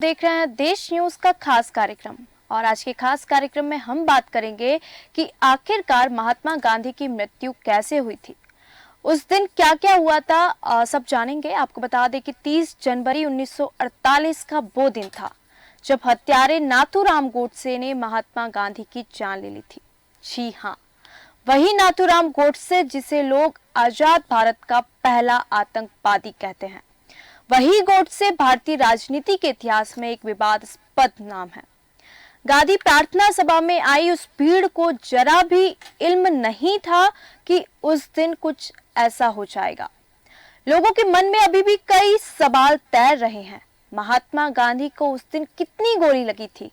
देख रहे हैं देश न्यूज का खास कार्यक्रम। और आज के खास कार्यक्रम में हम बात करेंगे कि आखिरकार महात्मा गांधी की मृत्यु कैसे हुई थी, उस दिन क्या क्या हुआ था, सब जानेंगे। आपको बता दें कि 30 जनवरी 1948 का वो दिन था जब हत्यारे नाथूराम गोडसे ने महात्मा गांधी की जान ले ली थी। जी हाँ, वही नाथूराम गोडसे जिसे लोग आजाद भारत का पहला आतंकवादी कहते हैं। वही गोडसे भारतीय राजनीति के इतिहास में एक विवादास्पद नाम है। गांधी प्रार्थना सभा में आई उस भीड़ को जरा भी इल्म नहीं था कि उस दिन कुछ ऐसा हो जाएगा। लोगों के मन में अभी भी कई सवाल तैर रहे हैं। महात्मा गांधी को उस दिन कितनी गोली लगी थी?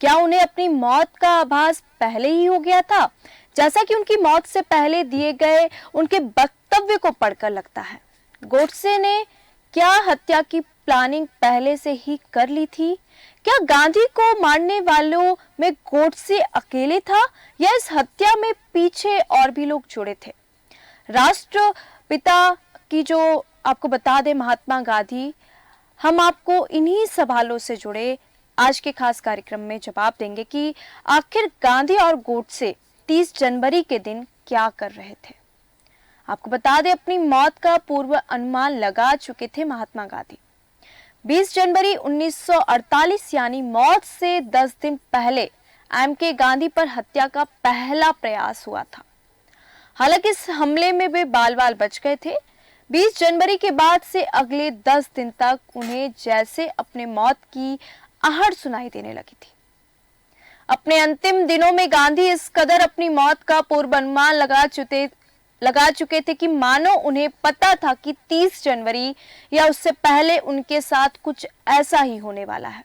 क्या उन्हें अपनी मौत का आभास पहले ही हो गया था, जैसा कि उनकी मौत से पहले दिए गए उनके वक्तव्य को पढ़कर लगता है? गोडसे ने क्या हत्या की प्लानिंग पहले से ही कर ली थी? क्या गांधी को मारने वालों में गोडसे अकेले था या इस हत्या में पीछे और भी लोग जुड़े थे? राष्ट्रपिता की जो आपको बता दे महात्मा गांधी, हम आपको इन्हीं सवालों से जुड़े आज के खास कार्यक्रम में जवाब देंगे कि आखिर गांधी और गोडसे 30 जनवरी के दिन क्या कर रहे थे। आपको बता दें, अपनी मौत का पूर्व अनुमान लगा चुके थे महात्मा गांधी। 20 जनवरी 1948 यानी मौत से 10 दिन पहले एम.के. गांधी पर हत्या का पहला प्रयास हुआ था। हालांकि इस हमले में वे बाल बाल बच गए थे। 20 जनवरी के बाद से अगले 10 दिन तक उन्हें जैसे अपने मौत की आहट सुनाई देने लगी थी। अपने अंतिम दिनों में गांधी इस कदर अपनी मौत का पूर्वानुमान लगा चुके थे कि मानो उन्हें पता था कि 30 जनवरी या उससे पहले उनके साथ कुछ ऐसा ही होने वाला है।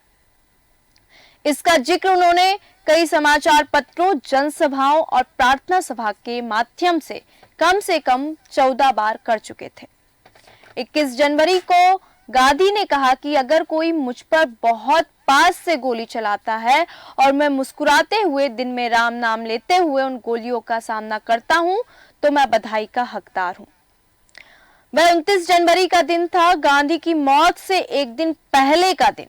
इसका जिक्र उन्होंने कई समाचार पत्रों, जनसभाओं और प्रार्थना सभा के माध्यम से कम 14 बार कर चुके थे। 21 जनवरी को गांधी ने कहा कि अगर कोई मुझ पर बहुत पास से गोली चलाता है और मैं मुस्कुराते हुए दिन में राम नाम लेते हुए उन गोलियों का सामना करता हूं तो मैं बधाई का हकदार हूं। वह 29 जनवरी का दिन था, गांधी की मौत से एक दिन पहले का दिन।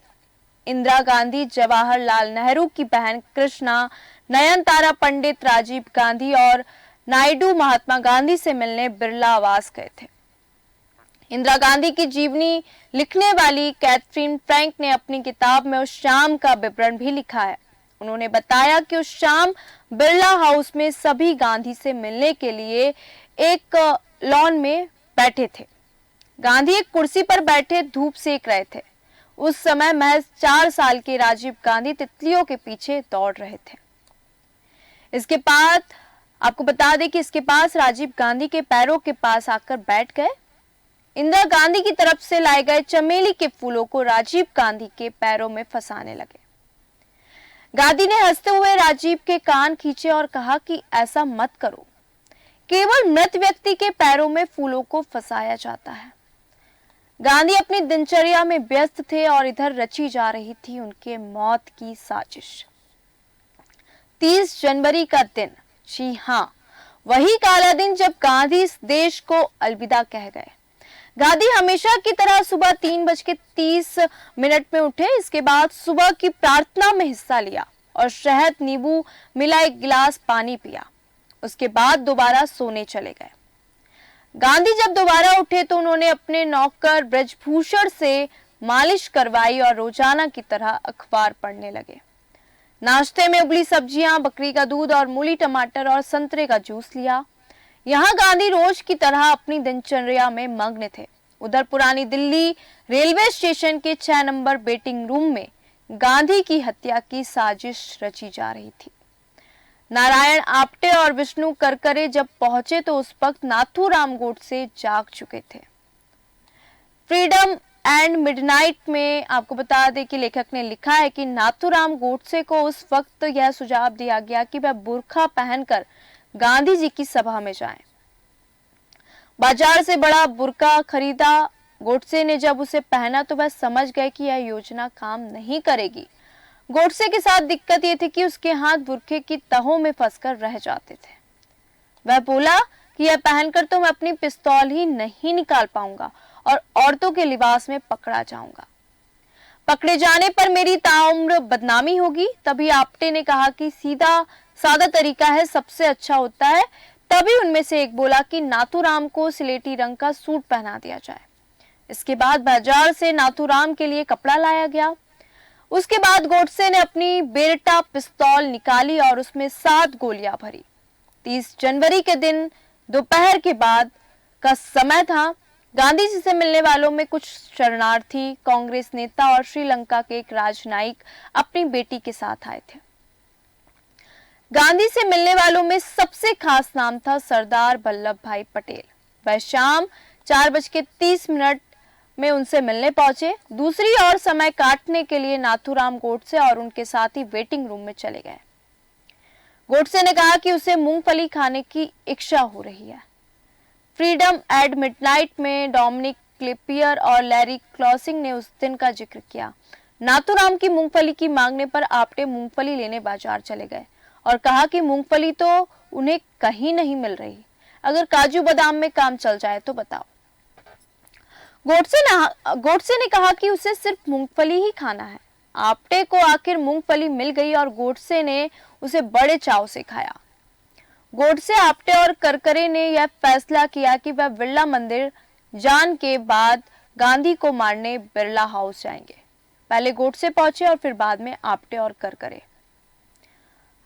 इंदिरा गांधी, जवाहरलाल नेहरू की बहन कृष्णा, नयनतारा पंडित, राजीव गांधी और नायडू महात्मा गांधी से मिलने बिरला आवास गए थे। इंदिरा गांधी की जीवनी लिखने वाली कैथरीन फ्रैंक ने अपनी किताब में उस शाम का विवरण भी लिखा है। उन्होंने बताया कि उस शाम बिरला हाउस में सभी गांधी से मिलने के लिए एक लॉन में बैठे थे। गांधी एक कुर्सी पर बैठे धूप सेक रहे थे। उस समय महज 4 साल के राजीव गांधी तितलियों के पीछे दौड़ रहे थे। इसके बाद आपको बता दें कि इसके पास राजीव गांधी के पैरों के पास आकर बैठ गए। इंदिरा गांधी की तरफ से लाए गए चमेली के फूलों को राजीव गांधी के पैरों में फंसाने लगे। गांधी ने हंसते हुए राजीव के कान खींचे और कहा कि ऐसा मत करो, केवल मृत व्यक्ति के पैरों में फूलों को फंसाया जाता है। गांधी अपनी दिनचर्या में व्यस्त थे और इधर रची जा रही थी उनके मौत की साजिश। 30 जनवरी का दिन, जी हाँ, वही काला दिन जब गांधी इस देश को अलविदा कह गए। गांधी हमेशा की तरह सुबह 3:30 में उठे। इसके बाद सुबह की प्रार्थना में हिस्सा लिया और शहद नींबू मिला एक गिलास पानी पिया। उसके बाद दोबारा सोने चले गए। गांधी जब दोबारा उठे तो उन्होंने अपने नौकर ब्रजभूषण से मालिश करवाई और रोजाना की तरह अखबार पढ़ने लगे। नाश्ते में उबली सब्जियां, बकरी का दूध और मूली, टमाटर और संतरे का जूस लिया। यहाँ गांधी रोज की तरह अपनी दिनचर्या में मग्न थे। उधर पुरानी दिल्ली रेलवे स्टेशन के 6 नंबर वेटिंग रूम में गांधी की हत्या की साजिश रची जा रही थी। नारायण आप्टे और विष्णु करकरे जब पहुंचे तो उस वक्त नाथूराम गोडसे जाग चुके थे। फ्रीडम एंड मिडनाइट में आपको बता दें कि लेखक ने लिखा है कि नाथूराम गोडसे को उस वक्त यह सुझाव दिया गया कि वह बुर्का पहनकर गांधी जी की सभा में जाएं। बाजार से बड़ा बुर्का खरीदा। गोडसे ने जब उसे पहना तो वह समझ गए कि यह योजना काम नहीं करेगी। गोडसे के साथ दिक्कत यह थी कि उसके हाथ बुर्के की तहों में फंसकर रह जाते थे। वह बोला कि यह पहनकर तो मैं अपनी पिस्तौल ही नहीं निकाल पाऊंगा और औरतों के लिबास में पकड़ा जाऊंगा। पकड़े जाने पर मेरी ताउम्र बदनामी होगी। तभी आप्टे ने कहा कि सीधा सादा तरीका है सबसे अच्छा होता है। तभी उनमें से एक बोला कि नाथूराम को सिलेटी रंग का सूट पहना दिया जाए। इसके बाद बाजार से नाथूराम के लिए कपड़ा लाया गया। उसके बाद गोडसे ने अपनी बेरटा पिस्तौल निकाली और उसमें 7 गोलियां भरी। 30 जनवरी के दिन दोपहर के बाद का समय था। गांधी जी से मिलने वालों में कुछ शरणार्थी, कांग्रेस नेता और श्रीलंका के एक राजनयिक अपनी बेटी के साथ आए थे। गांधी से मिलने वालों में सबसे खास नाम था सरदार वल्लभ भाई पटेल। वह शाम 4:30 में उनसे मिलने पहुंचे। दूसरी ओर समय काटने के लिए नाथूराम गोडसे और उनके साथी वेटिंग रूम में चले गए। गोडसे ने कहा कि उसे मूंगफली खाने की इच्छा हो रही है। फ्रीडम एट मिडनाइट में डोमिनिक क्लिपियर और लैरी क्लॉसिंग ने उस दिन का जिक्र किया। नाथूराम की मूंगफली की मांगने पर आप्टे मूंगफली लेने बाजार चले गए और कहा कि मूंगफली तो उन्हें कहीं नहीं मिल रही, अगर काजू बादाम में काम चल जाए तो बताओ। गोडसे ने कहा कि उसे सिर्फ मूंगफली ही खाना है। आप्टे को आखिर मूंगफली मिल गई और गोडसे ने उसे बड़े चाव से खाया। गोडसे, आप्टे और करकरे ने यह फैसला किया कि वह बिरला मंदिर जान के बाद गांधी को मारने बिरला हाउस जाएंगे। पहले गोडसे पहुंचे और फिर बाद में आप्टे और करकरे।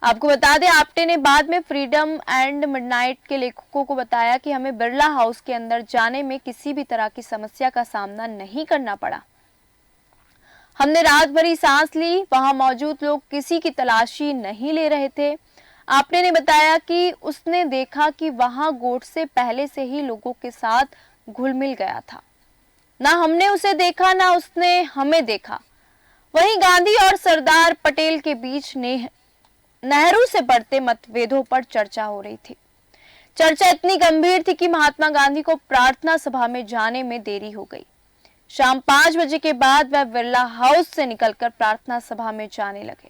आपको बता दें, आप्टे ने बाद में फ्रीडम एंड मिडनाइट के लेखकों को बताया कि हमें बिरला हाउस के अंदर जाने में किसी भी तरह की समस्या का सामना नहीं करना पड़ा। हमने रात भरी सांस ली। वहां मौजूद लोग किसी की तलाशी नहीं ले रहे थे। आपने ने बताया कि उसने देखा कि वहां गोडसे पहले से ही लोगों के साथ घुल मिल गया था। ना हमने उसे देखा, ना उसने हमें देखा। वहीं गांधी और सरदार पटेल के बीच नेहरू से बढ़ते मतभेदों पर चर्चा हो रही थी। चर्चा इतनी गंभीर थी कि महात्मा गांधी को प्रार्थना सभा में जाने में देरी हो गई। शाम 5 बजे के बाद वह बिरला हाउस से निकलकर प्रार्थना सभा में जाने लगे।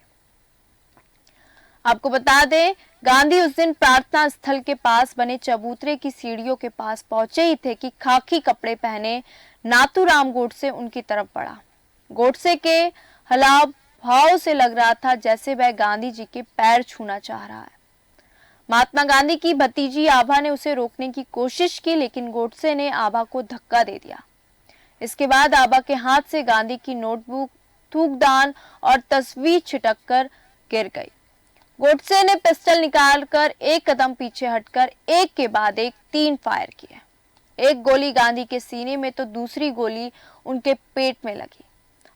आपको बता दें, गांधी उस दिन प्रार्थना स्थल के पास बने चबूतरे की सीढ़ियों के पास पहुंचे ही थे कि खाकी कपड़े पहने नाथूराम गोडसे उनकी तरफ बढ़ा। गोडसे के हाव भाव से लग रहा था जैसे वह गांधी जी के पैर छूना चाह रहा है। महात्मा गांधी की भतीजी आभा ने उसे रोकने की कोशिश की, लेकिन गोडसे ने आभा को धक्का दे दिया। इसके बाद आभा के हाथ से गांधी की नोटबुक, थूकदान और तस्वीर छिटक कर गिर गई। गोडसे ने पिस्टल निकालकर एक कदम पीछे हटकर एक के बाद एक 3 फायर किए। एक गोली गांधी के सीने में तो दूसरी गोली उनके पेट में लगी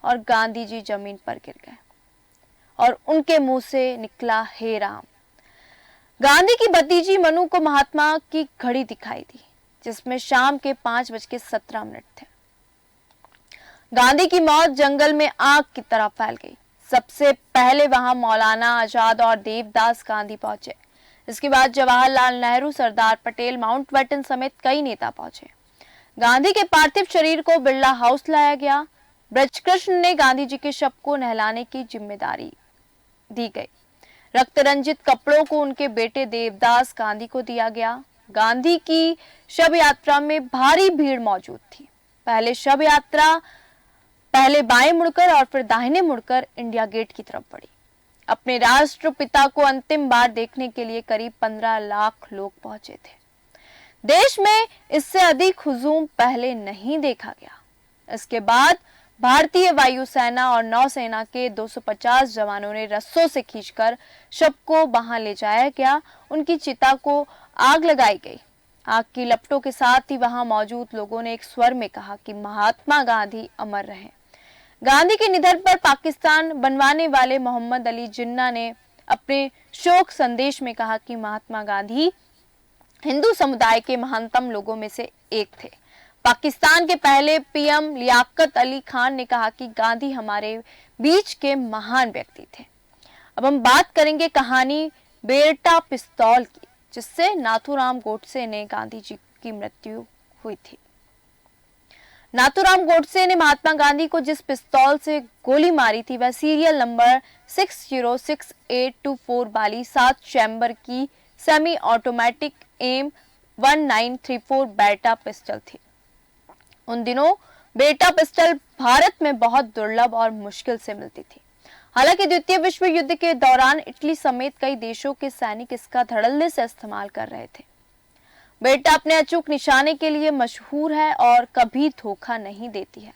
और गांधी जी जमीन पर गिर गए और उनके मुंह से निकला, हे राम। गांधी की भतीजी मनु को महात्मा की घड़ी दिखाई दी, जिसमें शाम के 5:17 थे। गांधी की मौत जंगल में आग की तरह फैल गई। सबसे पहले वहां मौलाना आजाद और देवदास गांधी पहुंचे। इसके बाद जवाहरलाल नेहरू, सरदार पटेल, माउंटबेटन समेत कई नेता पहुंचे। गांधी के पार्थिव शरीर को बिरला हाउस लाया गया। ब्रजकृष्ण ने गांधी जी के शव को नहलाने की जिम्मेदारी दी गई। रक्त रंजित कपड़ों को उनके बेटे देवदास गांधी को दिया गया। गांधी की शव यात्रा में भारी भीड़ मौजूद थी। पहले बाएं मुड़कर और फिर दाहिने मुड़कर इंडिया गेट की तरफ बढ़ी। अपने राष्ट्रपिता को अंतिम बार देखने के लिए करीब 15 लाख लोग पहुंचे थे। देश में इससे अधिक हुजूम पहले नहीं देखा गया। इसके बाद भारतीय वायुसेना और नौसेना के 250 जवानों ने रस्सों से खींचकर शव को वहां ले जाया गया। उनकी चिता को आग लगाई गई। आग की लपटों के साथ ही वहां मौजूद लोगों ने एक स्वर में कहा कि महात्मा गांधी अमर रहे। गांधी के निधन पर पाकिस्तान बनवाने वाले मोहम्मद अली जिन्ना ने अपने शोक संदेश में कहा कि महात्मा गांधी हिंदू समुदाय के महानतम लोगों में से एक थे। पाकिस्तान के पहले पीएम लियाकत अली खान ने कहा कि गांधी हमारे बीच के महान व्यक्ति थे। अब हम बात करेंगे कहानी बेरटा पिस्तौल की, जिससे नाथूराम गोडसे ने गांधी जी की मृत्यु हुई थी। नाथूराम गोडसे ने महात्मा गांधी को जिस पिस्तौल से गोली मारी थी वह सीरियल नंबर 606824 वाली 7 चैम्बर की सेमी ऑटोमेटिक एम 1934 बेरटा पिस्टल थी। उन दिनों बेटा पिस्टल भारत में बहुत दुर्लभ और मुश्किल से मिलती थी। हालांकि द्वितीय विश्व युद्ध के दौरान इटली समेत कई देशों के सैनिक इसका धड़ल्ले से इस्तेमाल कर रहे थे। बेटा अपने अचूक निशाने के लिए मशहूर है और कभी धोखा नहीं देती है।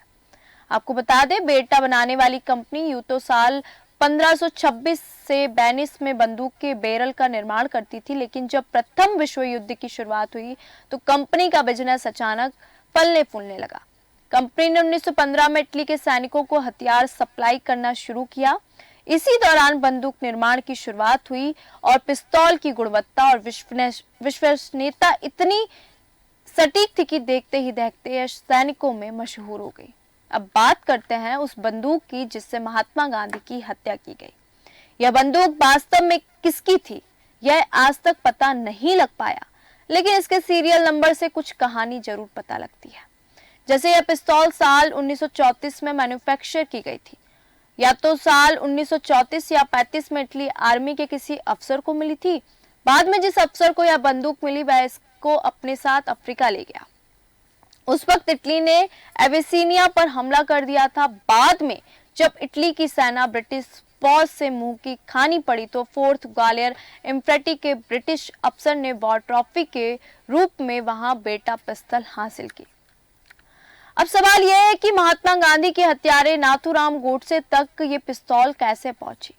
आपको बता दें, बेटा बनाने वाली कंपनी यूं साल 1526 से वेनिस में बंदूक के बैरल का निर्माण करती थी, लेकिन जब प्रथम विश्व युद्ध की शुरुआत हुई तो कंपनी का बिजनेस अचानक फलने फूलने लगा। कंपनी ने 1915 में इटली के सैनिकों को हथियार सप्लाई करना शुरू किया। इसी दौरान बंदूक निर्माण की शुरुआत हुई और पिस्तौल की गुणवत्ता और विश्वसनीयता इतनी सटीक थी कि देखते ही देखते यह सैनिकों में मशहूर हो गई। अब बात करते हैं उस बंदूक की जिससे महात्मा गांधी की हत्या की गई। यह बंदूक वास्तव में किसकी थी, यह आज तक पता नहीं लग पाया, लेकिन इसके सीरियल नंबर से कुछ कहानी जरूर पता लगती है। जैसे यह पिस्तौल साल 1934 में मैन्युफैक्चर की गई थी, या तो साल 1934 या 35 में इटली आर्मी के किसी अफसर को मिली थी। बाद में जिस अफसर को यह बंदूक मिली वह इसको अपने साथ अफ्रीका ले गया। उस वक्त इटली ने एबिसिनिया पर हमला कर दिया था। बाद में जब इटली की सेना ब्रिटिश फौज से मुंह की खानी पड़ी तो फोर्थ ग्वालियर इंफेंट्री के ब्रिटिश अफसर ने वॉर ट्रॉफी के रूप में वहां बेटा पिस्तल हासिल की। अब सवाल यह है कि महात्मा गांधी के हत्यारे नाथूराम गोडसे तक ये पिस्तौल कैसे पहुंची।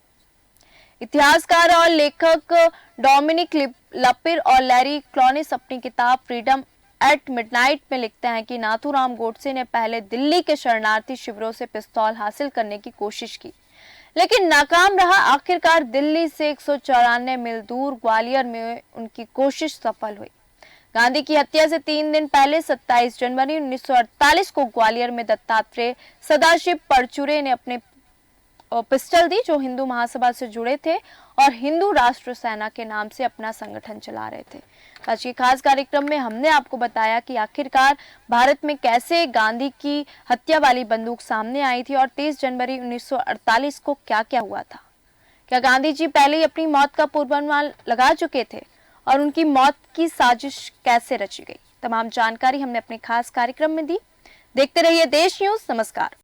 इतिहासकार और लेखक डोमिनिक लपिर और लैरी क्लॉनिस अपनी किताब फ्रीडम एट मिडनाइट में लिखते हैं कि नाथूराम गोडसे ने पहले दिल्ली के शरणार्थी शिविरों से पिस्तौल हासिल करने की कोशिश की, लेकिन नाकाम रहा। आखिरकार दिल्ली से 194 मील दूर ग्वालियर में उनकी कोशिश सफल हुई। गांधी की हत्या से 3 दिन पहले 27 जनवरी 1948 को ग्वालियर में दत्तात्रेय सदाशिव परचुरे ने अपने पिस्टल दी, जो हिंदू महासभा से जुड़े थे और हिंदू राष्ट्र सेना के नाम से अपना संगठन चला रहे थे। आज के खास कार्यक्रम में हमने आपको बताया कि आखिरकार भारत में कैसे गांधी की हत्या वाली बंदूक सामने आई थी और 23 जनवरी 1948 को क्या क्या हुआ था। क्या गांधी जी पहले ही अपनी मौत का पूर्वानुमान लगा चुके थे और उनकी मौत की साजिश कैसे रची गई? तमाम जानकारी हमने अपने खास कार्यक्रम में दी। देखते रहिए देश न्यूज। नमस्कार।